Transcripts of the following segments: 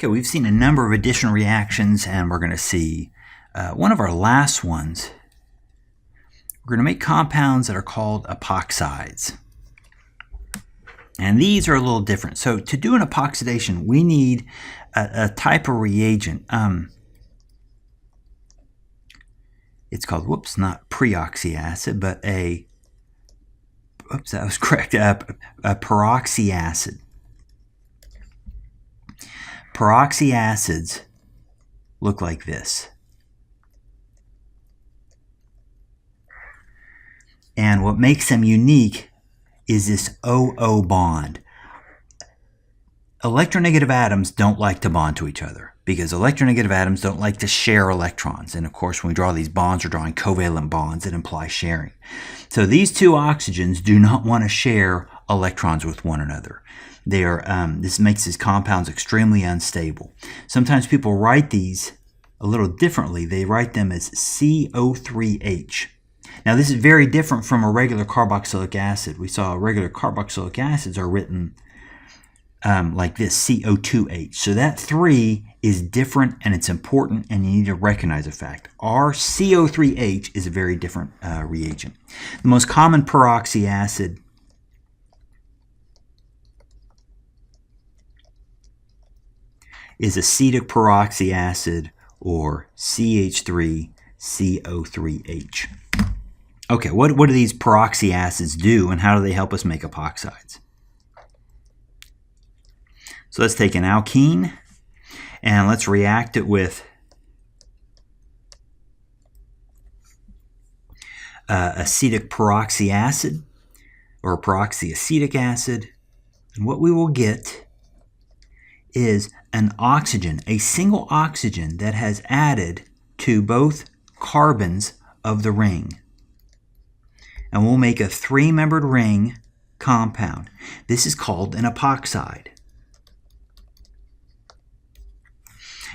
Okay, we've seen a number of additional reactions, and we're going to see one of our last ones. We're going to make compounds that are called epoxides. And these are a little different. So to do an epoxidation, we need a type of reagent. It's called, not peroxyacid, but that was correct, a peroxyacid. Peroxyacids look like this. And what makes them unique is this OO bond. Electronegative atoms don't like to bond to each other because electronegative atoms don't like to share electrons. And of course, when we draw these bonds, we're drawing covalent bonds that imply sharing. So these two oxygens do not want to share electrons with one another. They are, this makes these compounds extremely unstable. Sometimes people write these a little differently. They write them as CO3H. Now this is very different from a regular carboxylic acid. We saw regular carboxylic acids are written like this, CO2H. So that 3 is different, and it's important, and you need to recognize the fact. Our CO3H is a very different reagent. The most common peroxyacid is acetic peroxyacid, or CH3CO3H. Okay, what do these peroxyacids do, and how do they help us make epoxides? So let's take an alkene, and let's react it with acetic peroxyacid, or peroxyacetic acid, and what we will get is an oxygen, a single oxygen that has added to both carbons of the ring. And we'll make a 3-membered ring compound. This is called an epoxide.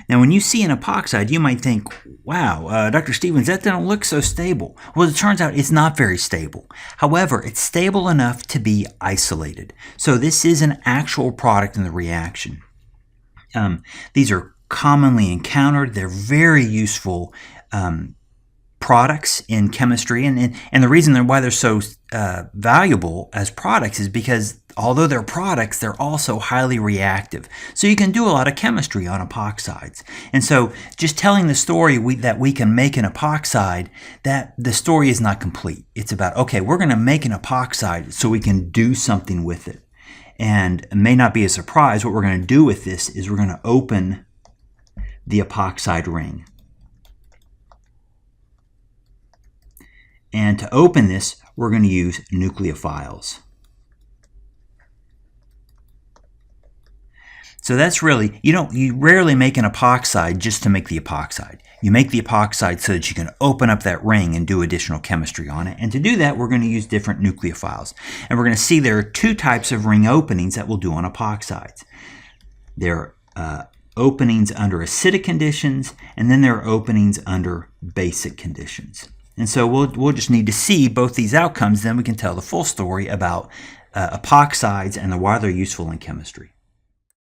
Now, when you see an epoxide, you might think, wow, Dr. Stevens, that doesn't look so stable. Well, it turns out it's not very stable. However, it's stable enough to be isolated. So this is an actual product in the reaction. These are commonly encountered. They're very useful products in chemistry, and the reason why they're so valuable as products is because although they're products, they're also highly reactive. So you can do a lot of chemistry on epoxides. And so just telling the story that we can make an epoxide, that the story is not complete. It's about, okay, we're going to make an epoxide so we can do something with it. And it may not be a surprise. What we're going to do with this is we're going to open the epoxide ring. And to open this, we're going to use nucleophiles. So that's really, you rarely make an epoxide just to make the epoxide. You make the epoxide so that you can open up that ring and do additional chemistry on it. And to do that, we're going to use different nucleophiles. And we're going to see there are 2 types of ring openings that we'll do on epoxides. There are openings under acidic conditions, and then there are openings under basic conditions. And so we'll just need to see both these outcomes, then we can tell the full story about epoxides and why they're useful in chemistry.